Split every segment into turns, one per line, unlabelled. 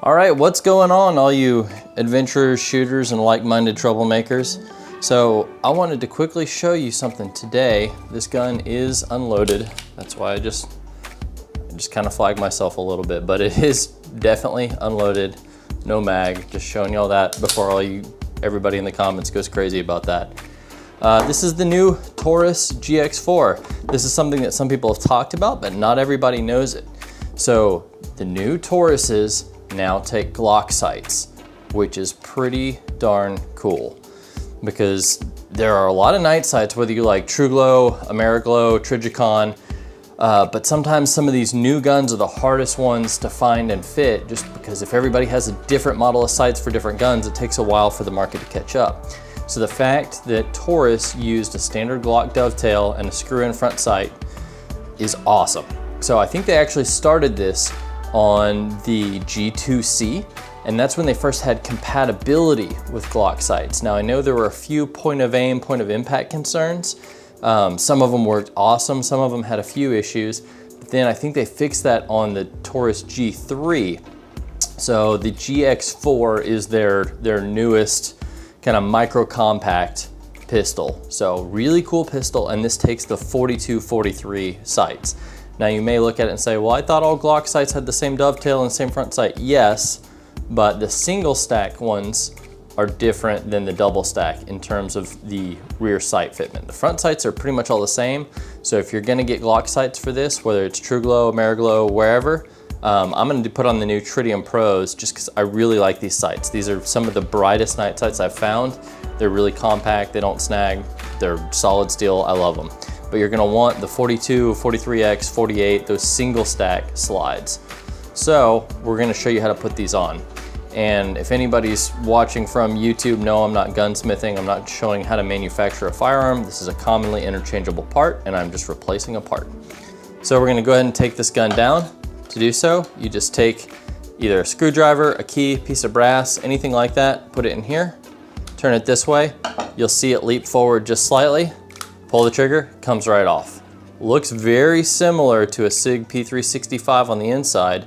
All right, what's going on, all you adventurers, shooters, and like-minded troublemakers? So I wanted to quickly show you something today. This gun is unloaded. That's why I just kind of flagged myself a little bit, but it is definitely unloaded, no mag. Just showing y'all that before everybody in the comments goes crazy about that. This is the new Taurus GX4. This is something that some people have talked about, but not everybody knows it. So the new Tauruses now take Glock sights, which is pretty darn cool, because there are a lot of night sights, whether you like Truglo, Ameriglo, Trijicon, but sometimes some of these new guns are the hardest ones to find and fit, just because if everybody has a different model of sights for different guns, it takes a while for the market to catch up. So the fact that Taurus used a standard Glock dovetail and a screw-in front sight is awesome. So I think they actually started this on the G2C, and that's when they first had compatibility with Glock sights. Now I know there were a few point of aim, point of impact concerns. Some of them worked awesome, some of them had a few issues, but then I think they fixed that on the Taurus G3. So the GX4 is their newest kind of micro compact pistol. So really cool pistol, and this takes the 42-43 sights. Now you may look at it and say, well, I thought all Glock sights had the same dovetail and same front sight. Yes, but the single stack ones are different than the double stack in terms of the rear sight fitment. The front sights are pretty much all the same. So if you're gonna get Glock sights for this, whether it's Truglo, Ameriglo, wherever, I'm gonna put on the new Tritium Pros just because I really like these sights. These are some of the brightest night sights I've found. They're really compact, they don't snag, they're solid steel, I love them. But you're gonna want the 42, 43X, 48, those single stack slides. So we're gonna show you how to put these on. And if anybody's watching from YouTube, no, I'm not gunsmithing. I'm not showing how to manufacture a firearm. This is a commonly interchangeable part, and I'm just replacing a part. So we're gonna go ahead and take this gun down. To do so, you just take either a screwdriver, a key, piece of brass, anything like that, put it in here, turn it this way. You'll see it leap forward just slightly. Pull the trigger, comes right off. Looks very similar to a SIG P365 on the inside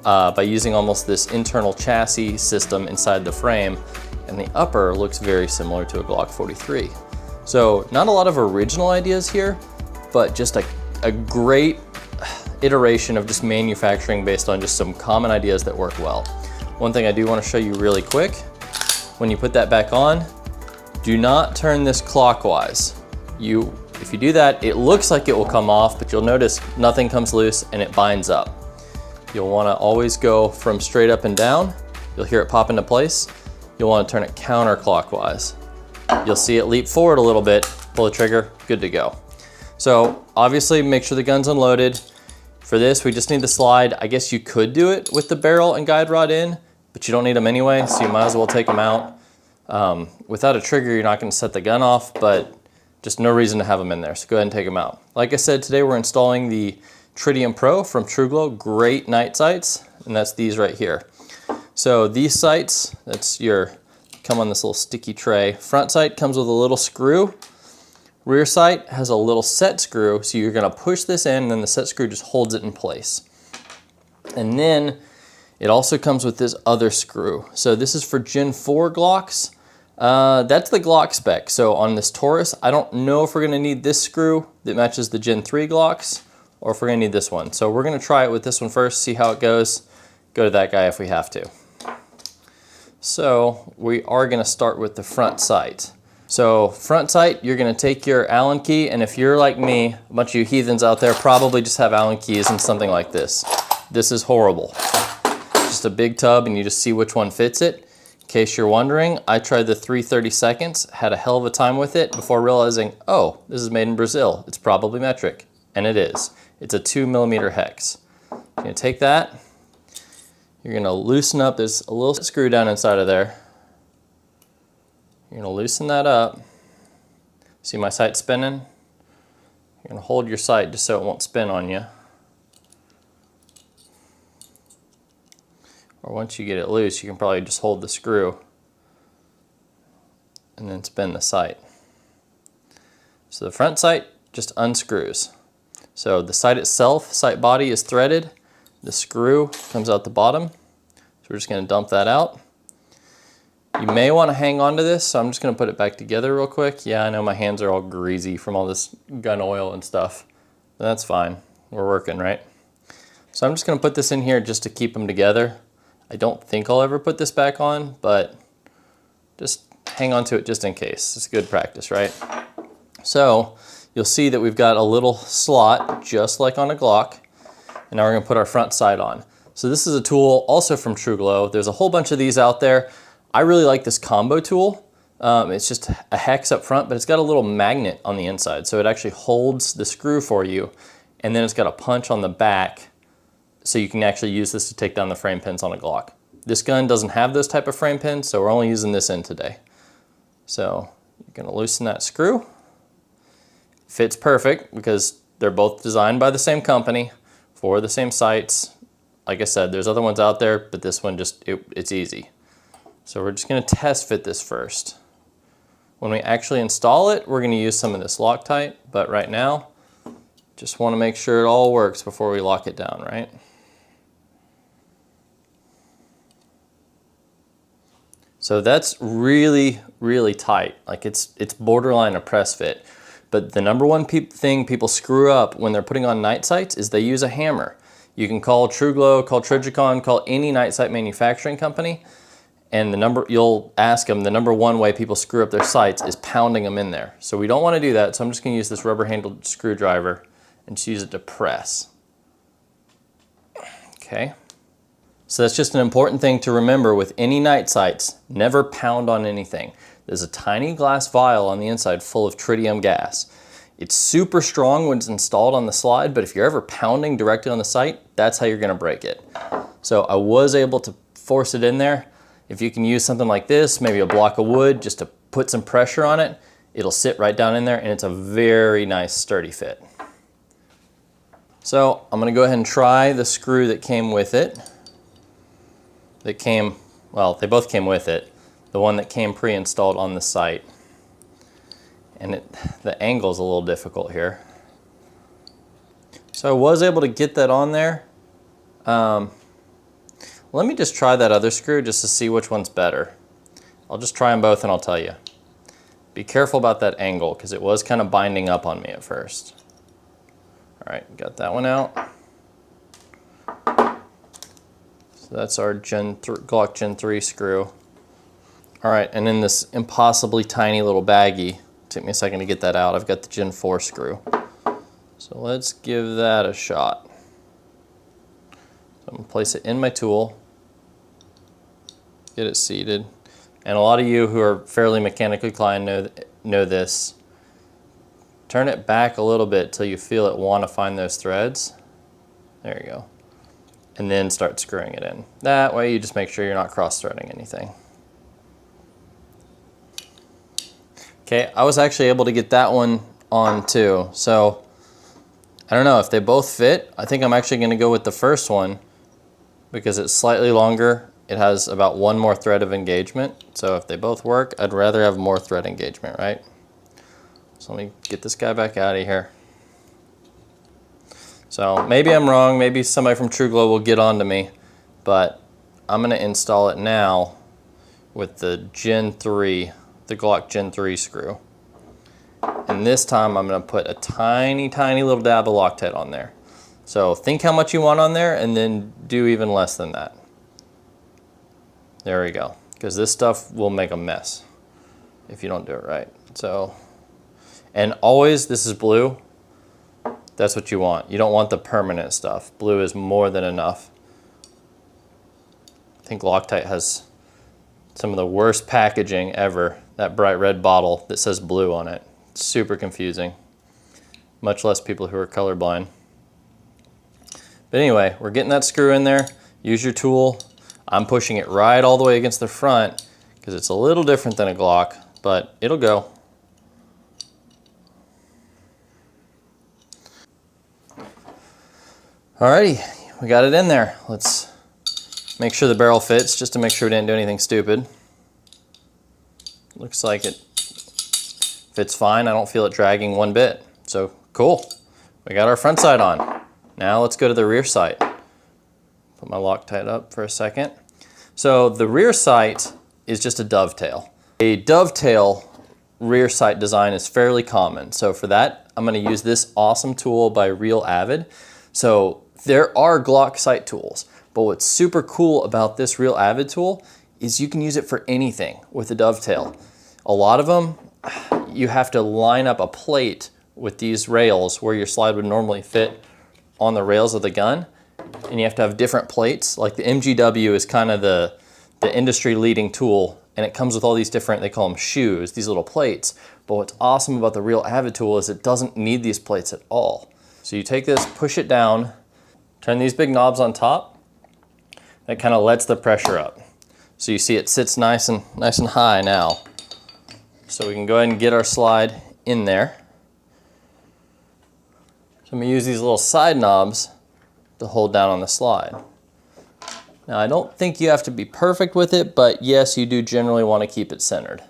by using almost this internal chassis system inside the frame, and the upper looks very similar to a Glock 43. So not a lot of original ideas here, but just a great iteration of just manufacturing based on just some common ideas that work well. One thing I do want to show you really quick, when you put that back on, do not turn this clockwise. If you do that, it looks like it will come off, but you'll notice nothing comes loose and it binds up. You'll wanna always go from straight up and down. You'll hear it pop into place. You'll wanna turn it counterclockwise. You'll see it leap forward a little bit, pull the trigger, good to go. So obviously make sure the gun's unloaded. For this, we just need the slide. I guess you could do it with the barrel and guide rod in, but you don't need them anyway, so you might as well take them out. Without a trigger, you're not gonna set the gun off, but just no reason to have them in there, so go ahead and take them out. Like I said, today we're installing the Tritium Pro from Truglo, great night sights, and that's these right here. So these sights, come on this little sticky tray. Front sight comes with a little screw. Rear sight has a little set screw, so you're gonna push this in and then the set screw just holds it in place. And then it also comes with this other screw. So this is for Gen 4 Glocks. That's the Glock spec. So on this Taurus, I don't know if we're gonna need this screw that matches the Gen 3 Glocks or if we're gonna need this one. So we're gonna try it with this one first, see how it goes. Go to that guy if we have to. So we are gonna start with the front sight. So front sight, you're gonna take your Allen key, and if you're like me, a bunch of you heathens out there probably just have Allen keys and something like this. This is horrible. Just a big tub and you just see which one fits it. In case you're wondering, I tried the 3/32, had a hell of a time with it before realizing, oh, this is made in Brazil. It's probably metric, and it is. It's a 2mm hex. You're gonna take that, you're gonna loosen up, there's a little screw down inside of there. You're gonna loosen that up. See my sight spinning? You're gonna hold your sight just so it won't spin on you. Or once you get it loose, you can probably just hold the screw and then spin the sight. So the front sight, just unscrews. So the sight itself, sight body is threaded. The screw comes out the bottom. So we're just going to dump that out. You may want to hang on to this, so I'm just going to put it back together real quick. Yeah, I know my hands are all greasy from all this gun oil and stuff. But that's fine. We're working, right? So I'm just going to put this in here just to keep them together. I don't think I'll ever put this back on, but just hang on to it just in case. It's good practice, right? So you'll see that we've got a little slot just like on a Glock. And now we're going to put our front sight on. So this is a tool also from Truglo. There's a whole bunch of these out there. I really like this combo tool. It's just a hex up front, but it's got a little magnet on the inside. So it actually holds the screw for you. And then it's got a punch on the back, so you can actually use this to take down the frame pins on a Glock. This gun doesn't have those type of frame pins, so we're only using this end today. So you're going to loosen that screw. Fits perfect because they're both designed by the same company for the same sights. Like I said, there's other ones out there, but this one it's easy. So we're just going to test fit this first. When we actually install it, we're going to use some of this Loctite, but right now, just want to make sure it all works before we lock it down, right? So that's really, really tight. Like it's borderline a press fit. But the number one thing people screw up when they're putting on night sights is they use a hammer. You can call Truglo, call Trijicon, call any night sight manufacturing company, and you'll ask them, the number one way people screw up their sights is pounding them in there. So we don't want to do that, so I'm just going to use this rubber-handled screwdriver and just use it to press. Okay. So that's just an important thing to remember with any night sights. Never pound on anything. There's a tiny glass vial on the inside full of tritium gas. It's super strong when it's installed on the slide, but if you're ever pounding directly on the sight, that's how you're going to break it. So I was able to force it in there. If you can use something like this, maybe a block of wood, just to put some pressure on it, it'll sit right down in there, and it's a very nice sturdy fit. So I'm going to go ahead and try the screw that came with it. Well, they both came with it. The one that came pre-installed on the sight. And the angle's a little difficult here. So I was able to get that on there. Let me just try that other screw just to see which one's better. I'll just try them both and I'll tell you. Be careful about that angle because it was kind of binding up on me at first. All right, got that one out. So that's our Glock Gen 3 screw. All right, and in this impossibly tiny little baggie, took me a second to get that out, I've got the Gen 4 screw. So let's give that a shot. So I'm gonna place it in my tool, get it seated. And a lot of you who are fairly mechanically inclined know this. Turn it back a little bit till you feel it want to find those threads. There you go. And then start screwing it in. That way you just make sure you're not cross-threading anything. Okay, I was actually able to get that one on too. So I don't know if they both fit. I think I'm actually going to go with the first one because it's slightly longer. It has about one more thread of engagement. So if they both work, I'd rather have more thread engagement, right? So let me get this guy back out of here. So maybe I'm wrong. Maybe somebody from Truglo will get on to me. But I'm going to install it now with the Gen 3, the Glock Gen 3 screw. And this time I'm going to put a tiny, tiny little dab of Loctite on there. So think how much you want on there and then do even less than that. There we go. Because this stuff will make a mess if you don't do it right. So, and always, this is blue. That's what you want. You don't want the permanent stuff. Blue is more than enough. I think Loctite has some of the worst packaging ever. That bright red bottle that says blue on it. It's super confusing. Much less people who are colorblind. But anyway, we're getting that screw in there. Use your tool. I'm pushing it right all the way against the front because it's a little different than a Glock, but it'll go. Alrighty, we got it in there. Let's make sure the barrel fits just to make sure we didn't do anything stupid. Looks like it fits fine. I don't feel it dragging one bit, so Cool. We got our front sight on. Now let's go to the rear sight. Put my Loctite up for a second. So the rear sight is just a dovetail. A dovetail rear sight design is fairly common. So for that, I'm going to use this awesome tool by Real Avid. So there are Glock sight tools, but what's super cool about this Real Avid tool is you can use it for anything with a dovetail. A lot of them, you have to line up a plate with these rails where your slide would normally fit on the rails of the gun, and you have to have different plates. Like the MGW is kind of the industry leading tool, and it comes with all these different, they call them shoes, these little plates. But what's awesome about the Real Avid tool is it doesn't need these plates at all. So you take this, push it down, turn these big knobs on top, that kind of lets the pressure up. So you see it sits nice and high now. So we can go ahead and get our slide in there. So I'm going to use these little side knobs to hold down on the slide. Now I don't think you have to be perfect with it, but yes, you do generally want to keep it centered.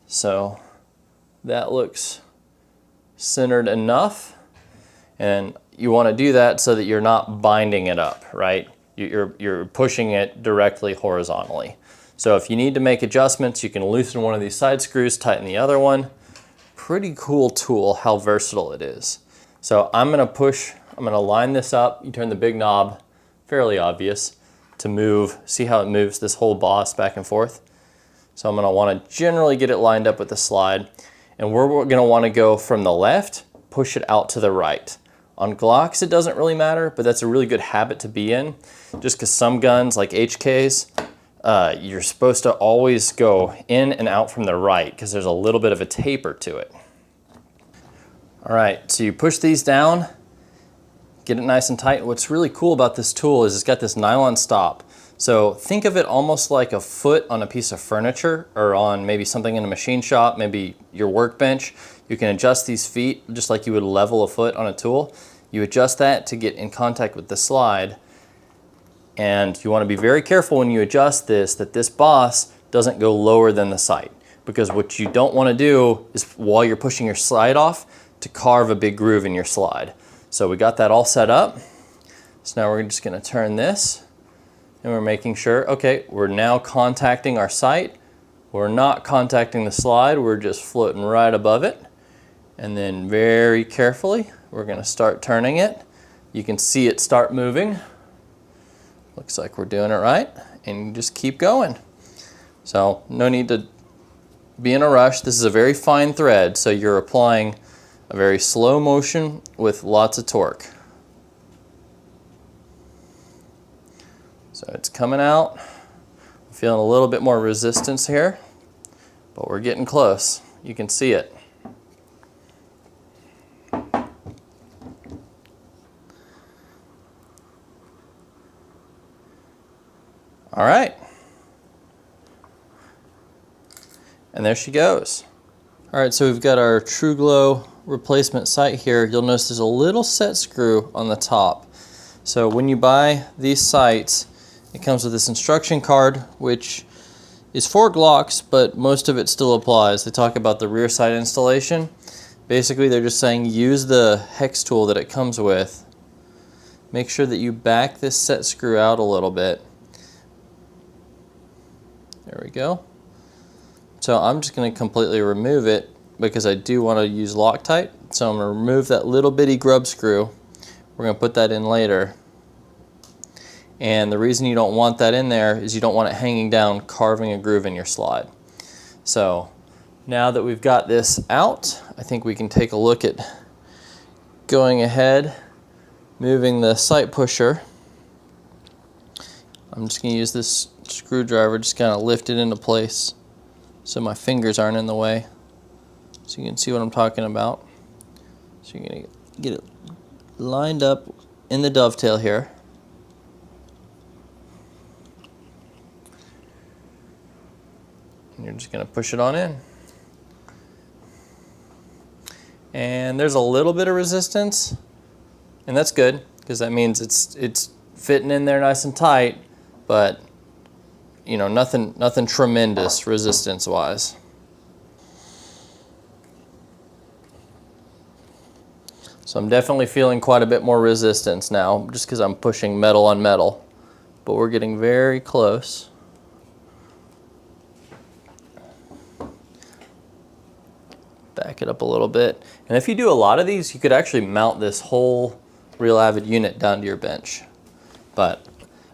So that looks centered enough, and you want to do that so that you're not binding it up, right? You're pushing it directly horizontally. So if you need to make adjustments, you can loosen one of these side screws, tighten the other one. Pretty cool tool, how versatile it is. So I'm going to line this up. You turn the big knob, fairly obvious, to move. See how it moves this whole boss back and forth? So I'm going to want to generally get it lined up with the slide. And we're going to want to go from the left, push it out to the right. On Glocks, it doesn't really matter, but that's a really good habit to be in, just because some guns, like HKs, you're supposed to always go in and out from the right, because there's a little bit of a taper to it. All right, so you push these down, get it nice and tight. What's really cool about this tool is it's got this nylon stop. So think of it almost like a foot on a piece of furniture, or on maybe something in a machine shop, maybe your workbench. You can adjust these feet just like you would level a foot on a tool. You adjust that to get in contact with the slide. And you want to be very careful when you adjust this, that this boss doesn't go lower than the sight. Because what you don't want to do is, while you're pushing your slide off, to carve a big groove in your slide. So we got that all set up. So now we're just going to turn this, and we're making sure, okay, we're now contacting our sight. We're not contacting the slide, we're just floating right above it. And then very carefully, we're going to start turning it. You can see it start moving. Looks like we're doing it right, and you just keep going. So no need to be in a rush. This is a very fine thread, so you're applying a very slow motion with lots of torque. So it's coming out. I'm feeling a little bit more resistance here, but we're getting close. You can see it. All right. And there she goes. All right, so we've got our Truglo replacement sight here. You'll notice there's a little set screw on the top. So when you buy these sights, it comes with this instruction card, which is for Glocks, but most of it still applies. They talk about the rear sight installation. Basically, they're just saying use the hex tool that it comes with. Make sure that you back this set screw out a little bit. There we go. So I'm just going to completely remove it because I do want to use Loctite. So I'm going to remove that little bitty grub screw. We're going to put that in later. And the reason you don't want that in there is you don't want it hanging down, carving a groove in your slide. So now that we've got this out, I think we can take a look at going ahead, moving the sight pusher. I'm just going to use this screwdriver, just kind of lift it into place so my fingers aren't in the way. So you can see what I'm talking about. So you're going to get it lined up in the dovetail here. And you're just going to push it on in. And there's a little bit of resistance, and that's good because that means it's fitting in there nice and tight, but you know, nothing tremendous resistance wise. So I'm definitely feeling quite a bit more resistance now, just because I'm pushing metal on metal. But we're getting very close. Back it up a little bit. And if you do a lot of these, you could actually mount this whole Real Avid unit down to your bench. But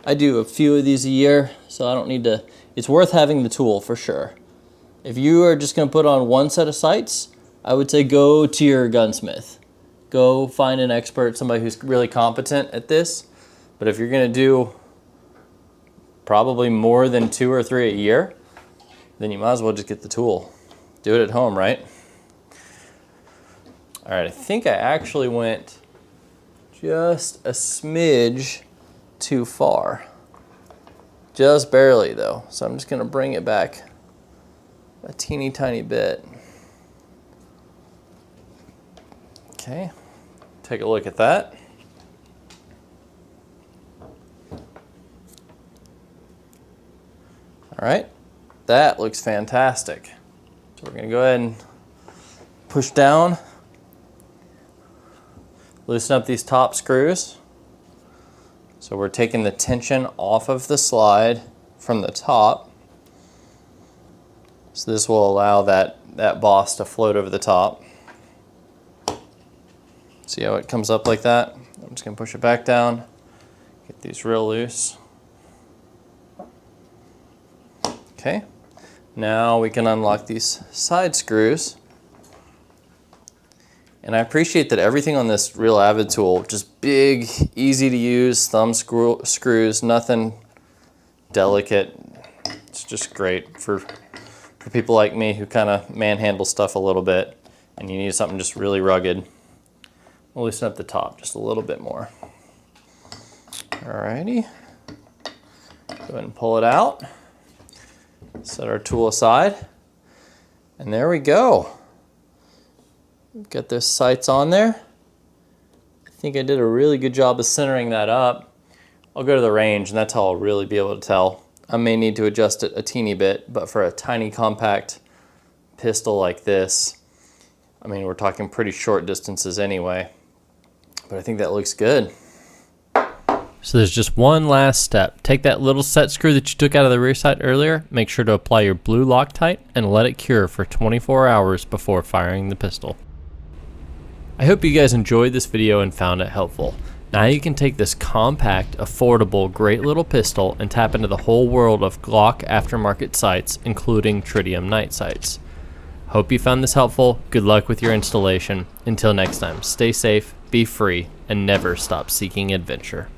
I do a few of these a year, so I don't need to. It's worth having the tool for sure. If you are just going to put on one set of sights, I would say go to your gunsmith. Go find an expert, somebody who's really competent at this. But if you're going to do probably more than 2 or 3 a year, then you might as well just get the tool. Do it at home, right? All right, I think I actually went just a smidge too far. Just barely though. So I'm just going to bring it back a teeny tiny bit. Okay, take a look at that. All right, that looks fantastic. So we're gonna go ahead and push down, loosen up these top screws. So we're taking the tension off of the slide from the top. So this will allow that boss to float over the top. See how it comes up like that? I'm just gonna push it back down, get these real loose. Okay, now we can unlock these side screws. And I appreciate that everything on this Real Avid tool, just big, easy to use, thumb screws, nothing delicate. It's just great for people like me who kind of manhandle stuff a little bit and you need something just really rugged. We'll loosen up the top just a little bit more. Alrighty, go ahead and pull it out. Set our tool aside, and there we go. We've got those sights on there. I think I did a really good job of centering that up. I'll go to the range, and that's how I'll really be able to tell. I may need to adjust it a teeny bit, but for a tiny compact pistol like this, I mean, we're talking pretty short distances anyway. But I think that looks good. So there's just one last step. Take that little set screw that you took out of the rear sight earlier, make sure to apply your blue Loctite, and let it cure for 24 hours before firing the pistol. I hope you guys enjoyed this video and found it helpful. Now you can take this compact, affordable, great little pistol and tap into the whole world of Glock aftermarket sights, including tritium night sights. Hope you found this helpful. Good luck with your installation. Until next time, stay safe, be free, and never stop seeking adventure.